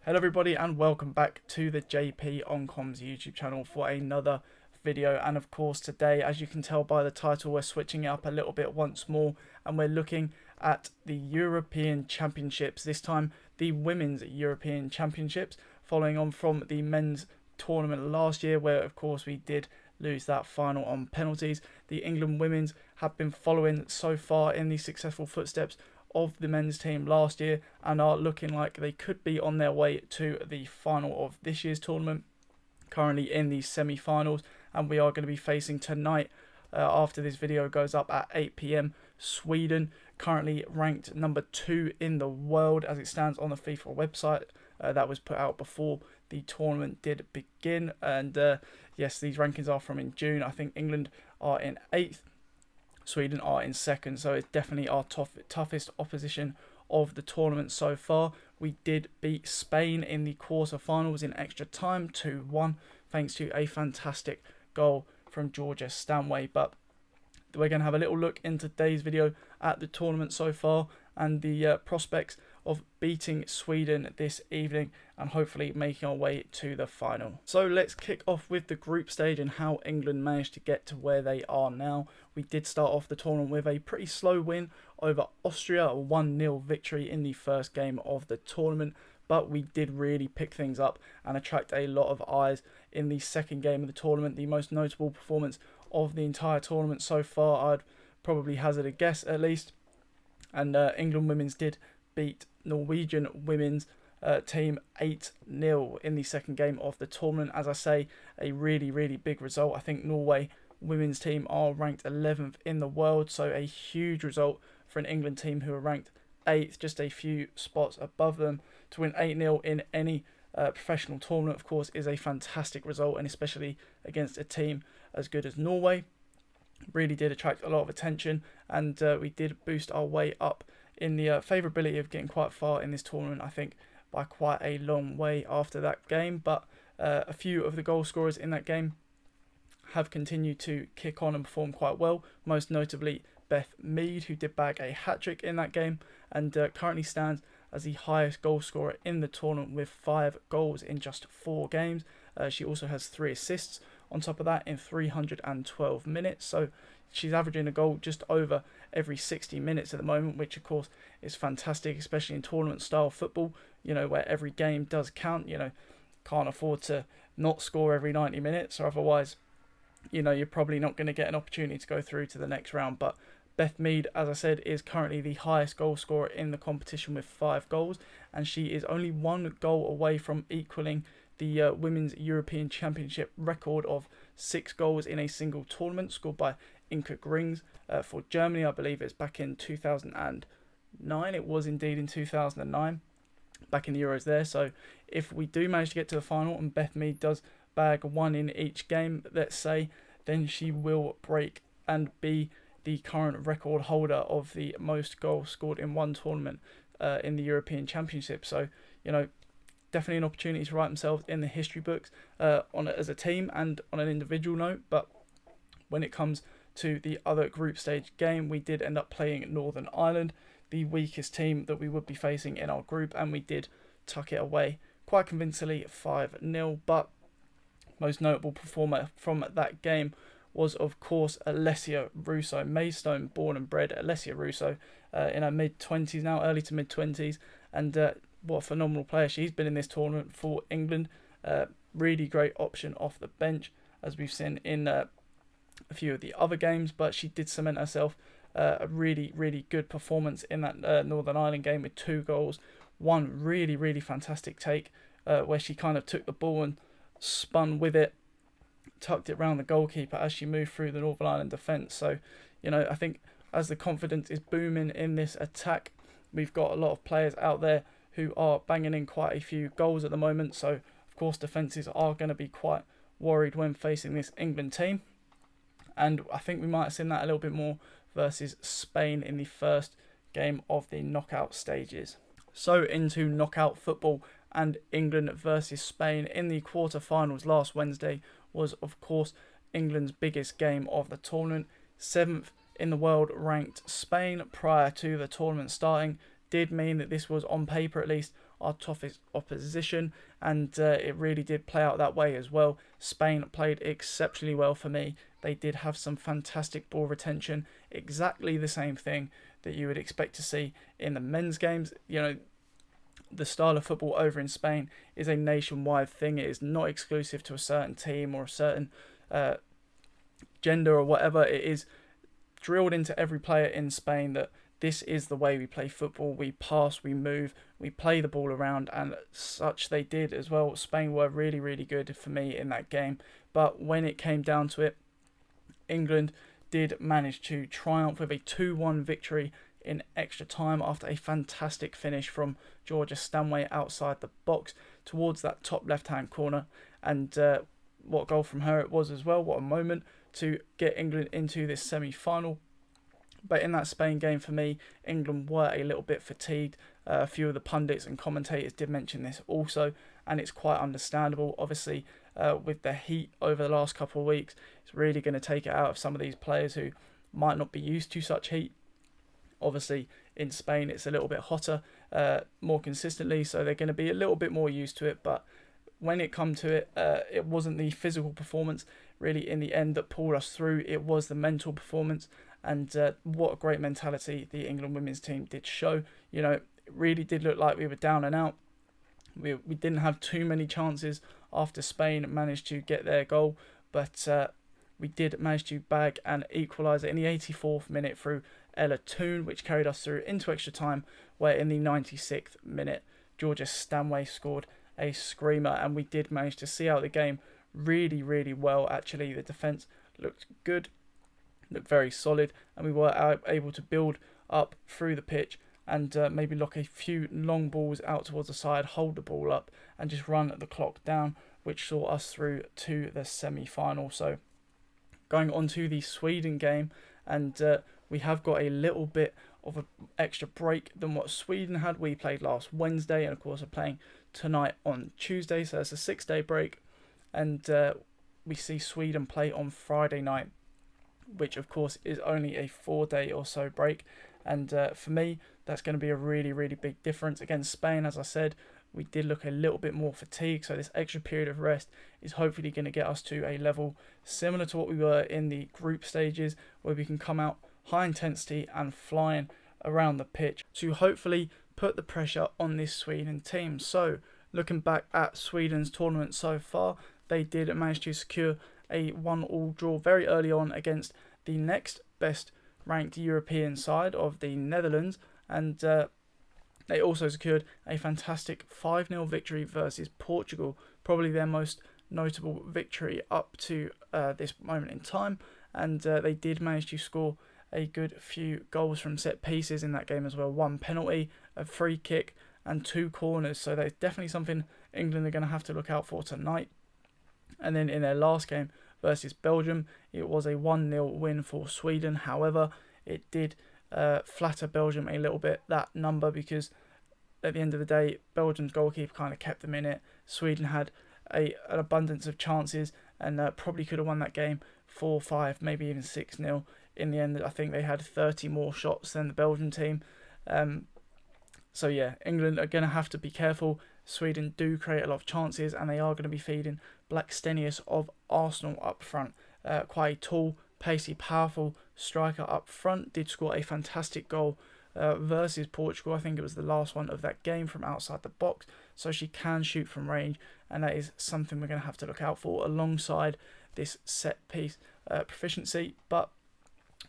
Hello everybody and welcome back to the JP on Comms YouTube channel for another video. And of course today, as you can tell by the title, we're switching it up a little bit once more and we're looking at the European Championships, this time the Women's European Championships, following on from the men's tournament last year where of course we did lose that final on penalties. The England women's have been following so far in the successful footsteps of the men's team last year and are looking like they could be on their way to the final of this year's tournament, currently in the semi-finals, and we are going to be facing tonight, after this video goes up at 8 p.m, Sweden, currently ranked number 2 in the world as it stands on the FIFA website. That was put out before the tournament did begin, and yes, these rankings are from in June. I think England are in 8th, Sweden are in 2nd, so it's definitely our toughest opposition of the tournament so far. We did beat Spain in the quarter-finals in extra time 2-1, thanks to a fantastic goal from Georgia Stanway. But we're going to have a little look in today's video at the tournament so far and the prospects of beating Sweden this evening and hopefully making our way to the final. So let's kick off with the group stage and how England managed to get to where they are now. We did start off the tournament with a pretty slow win over Austria, a 1-0 victory in the first game of the tournament, but we did really pick things up and attract a lot of eyes in the second game of the tournament. The most notable performance of the entire tournament so far, I'd probably hazard a guess at least, and England women's did beat Norwegian women's team 8-0 in the second game of the tournament. As I say, a really big result. I think Norway women's team are ranked 11th in the world, so a huge result for an England team who are ranked 8th, just a few spots above them. To win 8-0 in any professional tournament, of course, is a fantastic result, and especially against a team as good as Norway. Really did attract a lot of attention, and we did boost our way up in the favourability of getting quite far in this tournament, I think by quite a long way after that game. But a few of the goal scorers in that game have continued to kick on and perform quite well, most notably Beth Mead, who did bag a hat-trick in that game and currently stands as the highest goal scorer in the tournament with 5 goals in just 4 games. She also has 3 assists on top of that in 312 minutes, so she's averaging a goal just over every 60 minutes at the moment, which of course is fantastic, especially in tournament style football, where every game does count. Can't afford to not score every 90 minutes, or otherwise you're probably not going to get an opportunity to go through to the next round. But Beth Mead, as I said, is currently the highest goal scorer in the competition with 5 goals, and she is only 1 goal away from equaling the Women's European Championship record of 6 goals in a single tournament scored by Inka Grings for Germany. I believe it's back in 2009. It was indeed in 2009, back in the Euros there. So if we do manage to get to the final and Beth Mead does bag 1 in each game, let's say, then she will break and be the current record holder of the most goals scored in one tournament in the European Championship. So, definitely an opportunity to write themselves in the history books as a team and on an individual note. But when it comes to the other group stage game, we did end up playing Northern Ireland, the weakest team that we would be facing in our group, and we did tuck it away quite convincingly 5-0. But most notable performer from that game was, of course, Alessia Russo, Maidstone born and bred Alessia Russo, in her mid-20s now, early to mid-20s, and what a phenomenal player she's been in this tournament for England. Really great option off the bench, as we've seen in a few of the other games, but she did cement herself a really good performance in that Northern Ireland game with 2 goals. One really fantastic take where she kind of took the ball and spun with it, tucked it round the goalkeeper as she moved through the Northern Ireland defence. So, I think as the confidence is booming in this attack, we've got a lot of players out there who are banging in quite a few goals at the moment. So, of course, defences are going to be quite worried when facing this England team. And I think we might have seen that a little bit more versus Spain in the first game of the knockout stages. So into knockout football, and England versus Spain in the quarter-finals last Wednesday was, of course, England's biggest game of the tournament. 7th in the world ranked Spain prior to the tournament starting did mean that this was, on paper at least, our toughest opposition, and it really did play out that way as well. Spain played exceptionally well for me. They did have some fantastic ball retention, exactly the same thing that you would expect to see in the men's games. You know, the style of football over in Spain is a nationwide thing. It is not exclusive to a certain team or a certain gender or whatever. It is drilled into every player in Spain that this is the way we play football. We pass, we move, we play the ball around, and such they did as well. Spain were really, really good for me in that game. But when it came down to it, England did manage to triumph with a 2-1 victory in extra time after a fantastic finish from Georgia Stanway outside the box towards that top left-hand corner. And what goal from her it was as well. What a moment to get England into this semi-final. But in that Spain game, for me, England were a little bit fatigued. A few of the pundits and commentators did mention this also, and it's quite understandable. Obviously, with the heat over the last couple of weeks, it's really going to take it out of some of these players who might not be used to such heat. Obviously, in Spain, it's a little bit hotter more consistently, so they're going to be a little bit more used to it. But when it come to it, it wasn't the physical performance really in the end that pulled us through. It was the mental performance. And what a great mentality the England women's team did show. You know, it really did look like we were down and out. We didn't have too many chances after Spain managed to get their goal. But we did manage to bag an equaliser in the 84th minute through Ella Toone, which carried us through into extra time, where in the 96th minute, Georgia Stanway scored a screamer. And we did manage to see out the game really, really well, actually. The defence looked good. Looked very solid, and we were able to build up through the pitch and maybe lock a few long balls out towards the side, hold the ball up and just run the clock down, which saw us through to the semi-final. So going on to the Sweden game, and we have got a little bit of an extra break than what Sweden had. We played last Wednesday and of course are playing tonight on Tuesday, so it's a 6-day break, and we see Sweden play on Friday night, which of course is only a 4-day or so break. And for me, that's going to be a really, really big difference. Against Spain, as I said, we did look a little bit more fatigued, so this extra period of rest is hopefully going to get us to a level similar to what we were in the group stages, where we can come out high intensity and flying around the pitch to hopefully put the pressure on this Sweden team. So looking back at Sweden's tournament so far, they did manage to secure a 1-1 draw very early on against the next best ranked European side of the Netherlands, and they also secured a fantastic 5-0 victory versus Portugal, probably their most notable victory up to this moment in time. And they did manage to score a good few goals from set pieces in that game as well. 1 penalty, a free kick and 2 corners, so that's definitely something England are going to have to look out for tonight. And then in their last game versus Belgium, it was a 1-0 win for Sweden. However, it did flatter Belgium a little bit, that number, because at the end of the day, Belgium's goalkeeper kind of kept them in it. Sweden had an abundance of chances and probably could have won that game 4-5, maybe even 6-0. In the end, I think they had 30 more shots than the Belgian team. So yeah, England are going to have to be careful. Sweden do create a lot of chances, and they are going to be feeding Blackstenius of Arsenal up front. Quite a tall, pacey, powerful striker up front. Did score a fantastic goal versus Portugal. I think it was the last one of that game from outside the box. So she can shoot from range, and that is something we're going to have to look out for alongside this set piece proficiency. But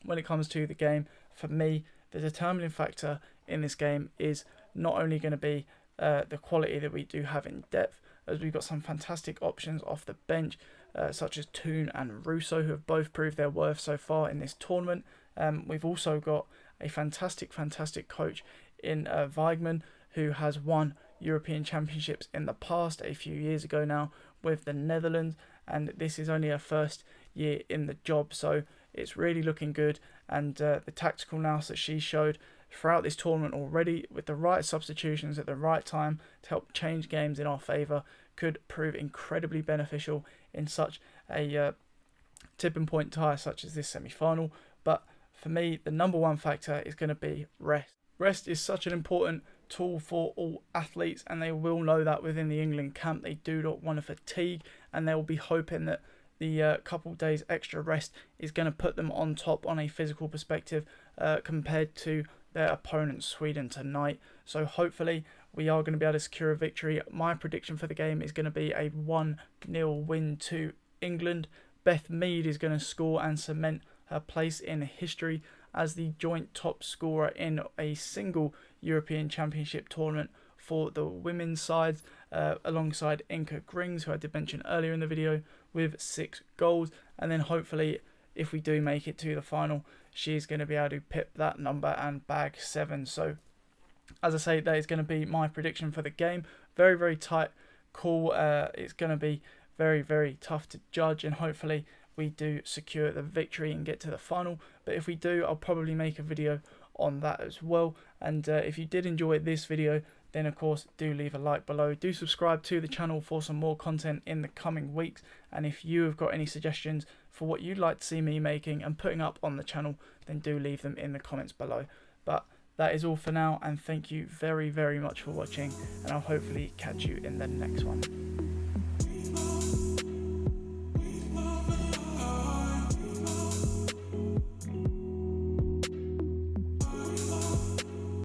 when it comes to the game, for me, the determining factor in this game is not only going to be the quality that we do have in depth, as we've got some fantastic options off the bench, such as Toone and Russo, who have both proved their worth so far in this tournament. We've also got a fantastic coach in Weigmann, who has won European Championships in the past, a few years ago now, with the Netherlands, and this is only her first year in the job, so it's really looking good. And the tactical nous that she showed throughout this tournament already, with the right substitutions at the right time to help change games in our favour, could prove incredibly beneficial in such a tipping point tie such as this semi-final. But for me, the number one factor is going to be rest. Rest is such an important tool for all athletes, and they will know that within the England camp they do not want to fatigue, and they will be hoping that the couple days extra rest is going to put them on top on a physical perspective compared to their opponent Sweden tonight. So hopefully we are going to be able to secure a victory. My prediction for the game is going to be a 1-0 win to England. Beth Mead is going to score and cement her place in history as the joint top scorer in a single European Championship tournament for the women's sides, alongside Inka Grings, who I did mention earlier in the video, with 6 goals. And then hopefully, if we do make it to the final, she's going to be able to pip that number and bag 7. So, as I say, that is going to be my prediction for the game. Very, very tight call. It's going to be very, very tough to judge, and hopefully we do secure the victory and get to the final. But if we do, I'll probably make a video on that as well. And if you did enjoy this video, then of course do leave a like below. Do subscribe to the channel for some more content in the coming weeks. And if you have got any suggestions for what you'd like to see me making and putting up on the channel, then do leave them in the comments below. But that is all for now, and thank you very, very much for watching, and I'll hopefully catch you in the next one.